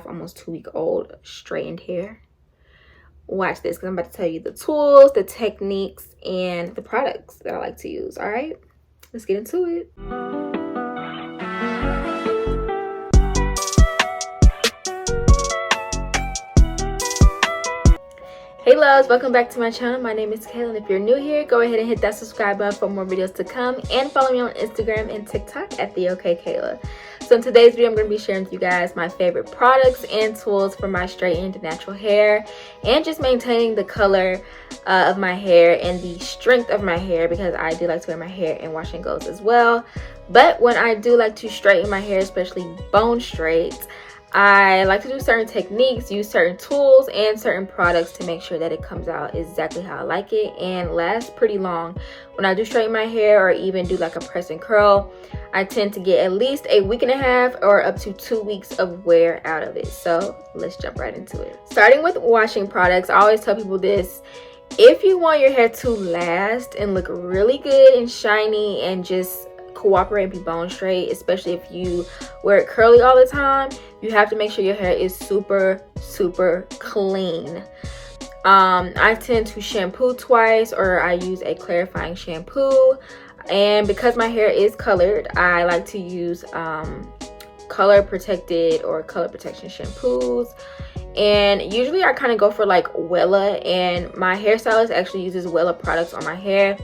Almost 2-week-old straightened hair. Watch this, because I'm about to tell you the tools, the techniques, and the products that I like to use. All right, let's get into it. Hey loves, welcome back to my channel. My name is Kaela, and if you're new here, go ahead and hit that subscribe button for more videos to come, and follow me on Instagram and TikTok at the OKae Kaela. So in today's video, I'm going to be sharing with you guys my favorite products and tools for my straightened natural hair, and just maintaining the color of my hair and the strength of my hair, because I do like to wear my hair in wash and goes as well. But when I do like to straighten my hair, especially bone straights, I like to do certain techniques, use certain tools and certain products to make sure that it comes out exactly how I like it and lasts pretty long. When I do straighten my hair or even do like a press and curl, I tend to get at least a week and a half or up to 2 weeks of wear out of it. So let's jump right into it. Starting with washing products, I always tell people this: if you want your hair to last and look really good and shiny and just cooperate and be bone straight, especially if you wear it curly all the time, you have to make sure your hair is super clean. I tend to shampoo twice, or I use a clarifying shampoo, and because my hair is colored, I like to use color protected or color protection shampoos. And usually I kind of go for like Wella, and my hairstylist actually uses Wella products on my hair.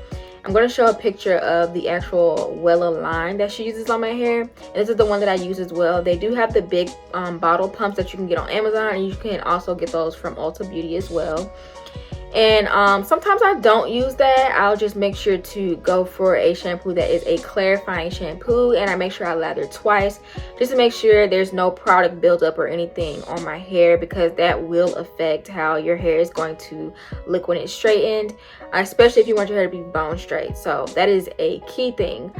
I'm going to show a picture of the actual Wella line that she uses on my hair, and this is the one that I use as well. They do have the big bottle pumps that you can get on Amazon, and you can also get those from Ulta Beauty as well. And sometimes I don't use that. I'll just make sure to go for a shampoo that is a clarifying shampoo, and I make sure I lather twice just to make sure there's no product buildup or anything on my hair, because that will affect how your hair is going to look when it's straightened, especially if you want your hair to be bone straight. So that is a key thing.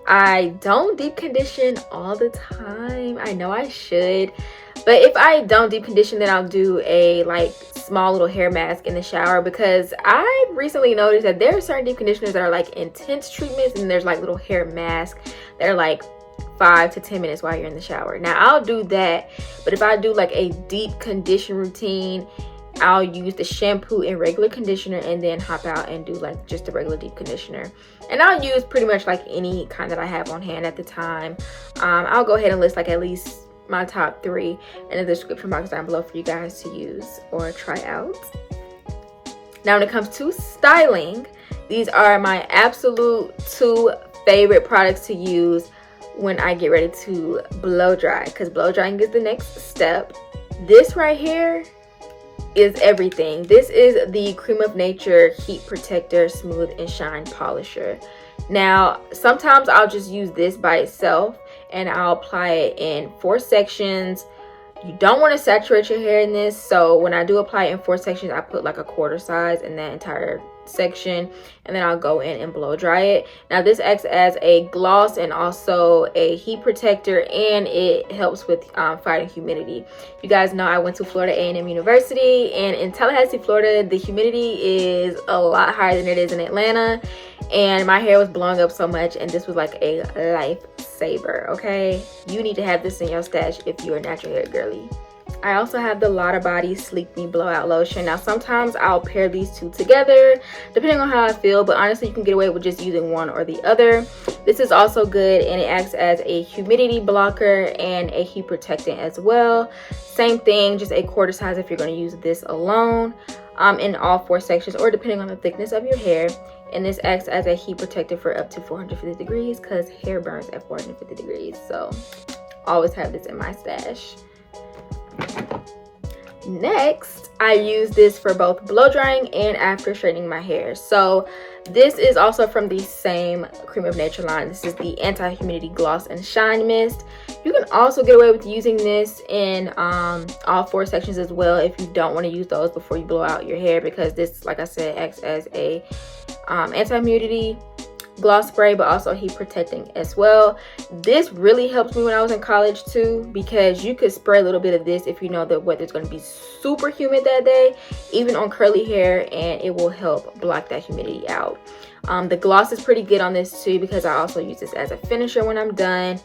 I don't deep condition all the time. I know I should, but if I don't deep condition, then I'll do a like small little hair mask in the shower, because I recently noticed that there are certain deep conditioners that are like intense treatments, and there's like little hair masks that are like 5 to 10 minutes while you're in the shower. Now I'll do that, but if I do like a deep condition routine, I'll use the shampoo and regular conditioner and then hop out and do like just a regular deep conditioner. And I'll use pretty much like any kind that I have on hand at the time. I'll go ahead and list like at least my top 3 in the description box down below for you guys to use or try out. Now when it comes to styling, these are my absolute 2 favorite products to use when I get ready to blow dry, because blow drying is the next step. This right here is everything. This is the Creme of Nature Heat Protector Smooth and Shine Polisher. Now sometimes I'll just use this by itself, and I'll apply it in 4 sections. You don't want to saturate your hair in this, so when I do apply it in 4 sections, I put like a quarter size in that entire section, and then I'll go in and blow dry it. Now this acts as a gloss and also a heat protector, and it helps with fighting humidity. You guys know I went to Florida A&M University, and in Tallahassee, Florida, the humidity is a lot higher than it is in Atlanta, and my hair was blowing up so much, and this was like a lifesaver. Okay, you need to have this in your stash if you're a natural hair girly. I also have the Lotta Body Sleep Me Blowout Lotion. Now sometimes I'll pair these 2 together depending on how I feel, but honestly you can get away with just using one or the other. This is also good, and it acts as a humidity blocker and a heat protectant as well. Same thing, just a quarter size if you're going to use this alone, in all 4 sections, or depending on the thickness of your hair. And this acts as a heat protector for up to 450 degrees, because hair burns at 450 degrees. So always have this in my stash. Next, I use this for both blow drying and after straightening my hair. So this is also from the same Creme of Nature line. This is the Anti-Humidity Gloss and Shine Mist. You can also get away with using this in all 4 sections as well if you don't want to use those before you blow out your hair, because this, like I said, acts as a anti-humidity gloss spray, but also heat protecting as well. This really helped me when I was in college too, because you could spray a little bit of this if you know the weather's going to be super humid that day, even on curly hair, and it will help block that humidity out. The gloss is pretty good on this too, because I also use this as a finisher when I'm done.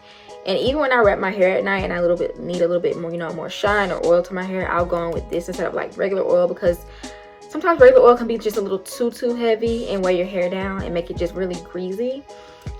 And even when I wrap my hair at night and I need a little bit more, you know, more shine or oil to my hair, I'll go in with this instead of like regular oil, because sometimes regular oil can be just a little too heavy and weigh your hair down and make it just really greasy.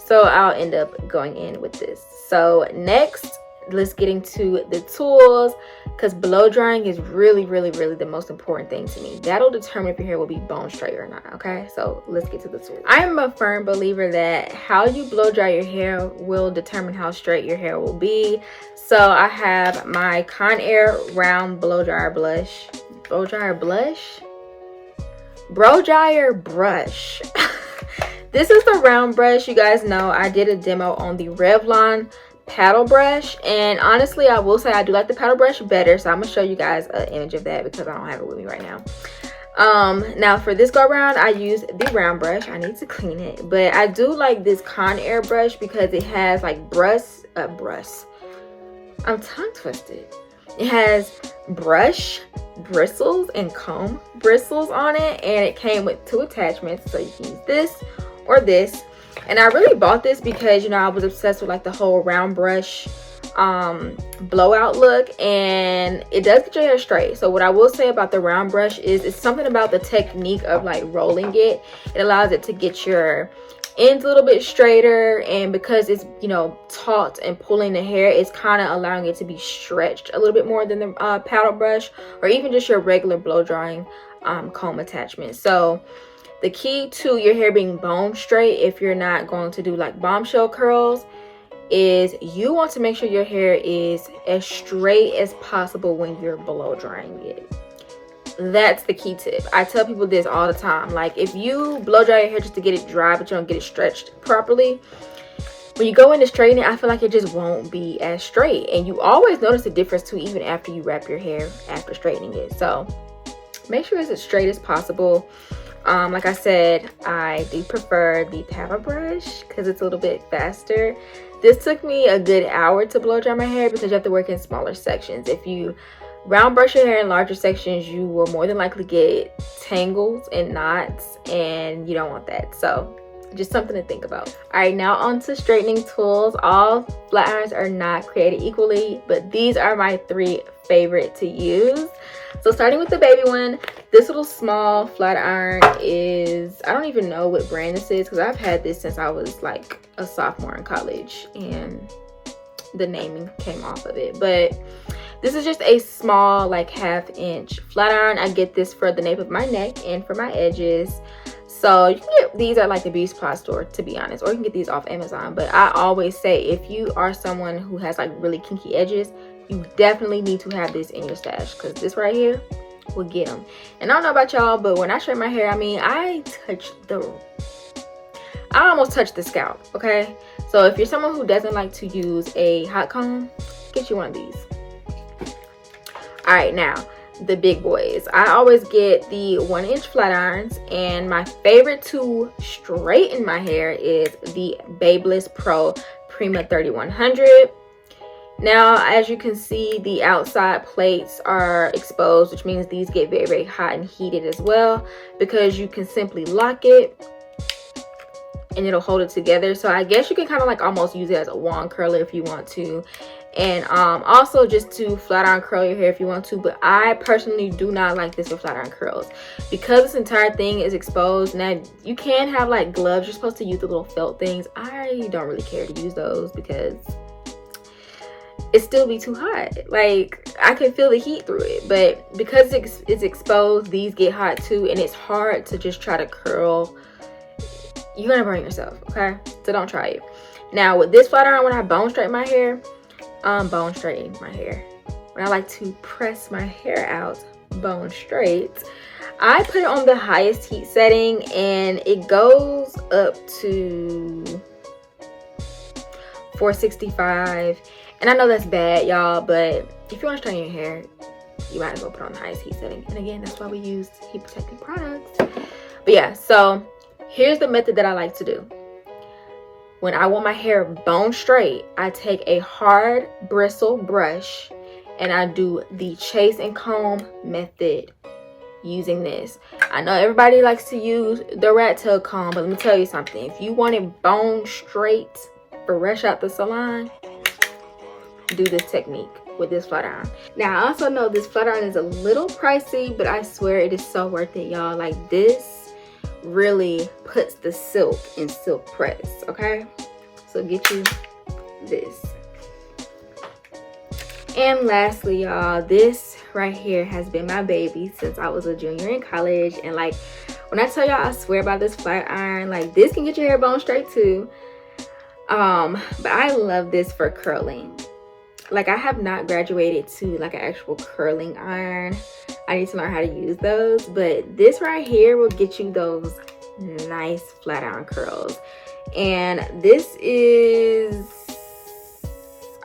So I'll end up going in with this. So next, let's get into the tools, because blow drying is really the most important thing to me. That'll determine if your hair will be bone straight or not. Okay, so let's get to the tools. I am a firm believer that how you blow dry your hair will determine how straight your hair will be. So I have my Conair round blow dryer brush. This is the round brush. You guys know I did a demo on the Revlon paddle brush, and honestly I will say I do like the paddle brush better, so I'm gonna show you guys an image of that because I don't have it with me right now. Now for this go around I use the round brush. I need to clean it, but I do like this Conair brush because it has like I'm tongue twisted. It has brush bristles and comb bristles on it, and it came with 2 attachments, so you can use this or this. And I really bought this because, you know, I was obsessed with like the whole round brush blowout look, and it does get your hair straight. So what I will say about the round brush is it's something about the technique of like rolling it. It allows it to get your ends a little bit straighter, and because it's, you know, taut and pulling the hair, it's kind of allowing it to be stretched a little bit more than the paddle brush or even just your regular blow drying comb attachment. So the key to your hair being bone straight, if you're not going to do like bombshell curls, is you want to make sure your hair is as straight as possible when you're blow drying it. That's the key tip. I tell people this all the time. Like, if you blow dry your hair just to get it dry but you don't get it stretched properly, when you go in to straighten it, I feel like it just won't be as straight. And you always notice the difference too, even after you wrap your hair after straightening it. So make sure it's as straight as possible. Like I said, I do prefer the paddle brush because it's a little bit faster. This took me a good hour to blow dry my hair because you have to work in smaller sections. If you round brush your hair in larger sections, you will more than likely get tangles and knots, and you don't want that. So just something to think about. All right, now on to straightening tools. All flat irons are not created equally, but these are my 3 favorite to use. So starting with the baby one, this little small flat iron is, I don't even know what brand this is because I've had this since I was like a sophomore in college and the naming came off of it. But this is just a small like 1/2 inch flat iron. I get this for the nape of my neck and for my edges. So you can get these at like the beauty supply store, to be honest, or you can get these off Amazon. But I always say, if you are someone who has like really kinky edges, you definitely need to have this in your stash, because this right here will get them. And I don't know about y'all, but when I straighten my hair, I mean, I almost touch the scalp. Okay, so if you're someone who doesn't like to use a hot comb, get you one of these. All right, now the big boys. I always get the 1-inch flat irons, and my favorite to straighten my hair is the Babyliss Pro Prima 3100. Now, as you can see, the outside plates are exposed, which means these get very hot and heated as well, because you can simply lock it and it'll hold it together. So I guess you can kind of like almost use it as a wand curler if you want to, and also just to flat iron curl your hair if you want to. But I personally do not like this for flat iron curls because this entire thing is exposed. Now you can have like gloves, you're supposed to use the little felt things. I don't really care to use those because it still be too hot. Like, I can feel the heat through it, but because it's exposed, these get hot too, and it's hard to just try to curl. You're gonna burn yourself, okay? So don't try it. Now with this flat iron, when I bone straighten my hair, when I like to press my hair out bone straight, I put it on the highest heat setting, and it goes up to 465. And I know that's bad, y'all, but if you want to straighten your hair, you might as well put on the highest heat setting. And again, that's why we use heat protecting products. But yeah, so here's the method that I like to do. When I want my hair bone straight, I take a hard bristle brush and I do the chase and comb method using this. I know everybody likes to use the rat tail comb, but let me tell you something. If you want it bone straight, fresh out the salon, do this technique with this flat iron. Now I also know this flat iron is a little pricey, but I swear it is so worth it, y'all. Like, this really puts the silk in silk press. Okay, so get you this. And lastly, y'all, this right here has been my baby since I was a junior in college. And like, when I tell y'all I swear by this flat iron, like, this can get your hair bone straight too. But I love this for curling. Like, I have not graduated to like an actual curling iron. I need to learn how to use those, but this right here will get you those nice flat iron curls. And this is,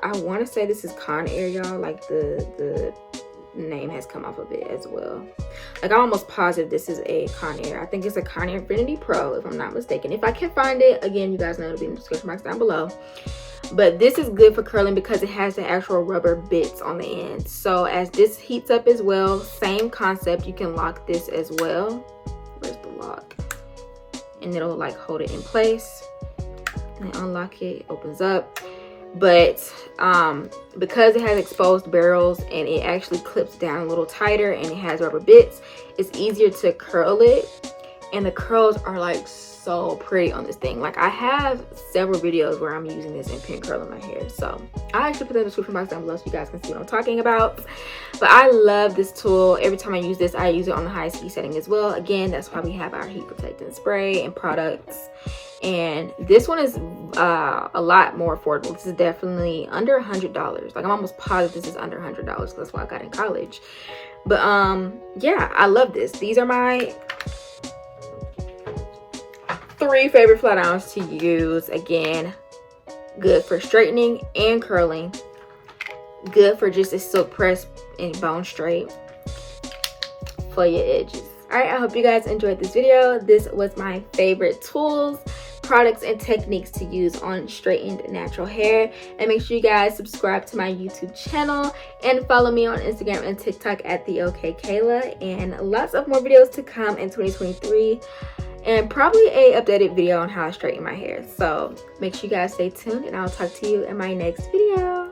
I want to say this is Conair, y'all. Like, the name has come off of it as well. Like, I'm almost positive this is a Conair. I think it's a Conair Infinity Pro, if I'm not mistaken. If I can find it, again, you guys know it'll be in the description box down below. But this is good for curling because it has the actual rubber bits on the end. So as this heats up as well, same concept, you can lock this as well. Where's the lock? And it'll like hold it in place. And then unlock it, opens up. But because it has exposed barrels and it actually clips down a little tighter and it has rubber bits, it's easier to curl it. And the curls are like so pretty on this thing. Like, I have several videos where I'm using this and pin curling my hair, so I actually put that in the description box down below so you guys can see what I'm talking about. But I love this tool. Every time I use this, I use it on the highest heat setting as well. Again, that's why we have our heat protectant spray and products. And this one is a lot more affordable. This is definitely under $100. Like, I'm almost positive this is under $100 because that's what I got in college. But yeah, I love this. These are my 3 favorite flat irons to use. Again, good for straightening and curling, good for just a silk press and bone straight for your edges. All right, I hope you guys enjoyed this video. This was my favorite tools, products, and techniques to use on straightened natural hair. And make sure you guys subscribe to my YouTube channel and follow me on Instagram and TikTok at the OKae. And lots of more videos to come in 2023. And probably a updated video on how I straighten my hair. So make sure you guys stay tuned and I'll talk to you in my next video.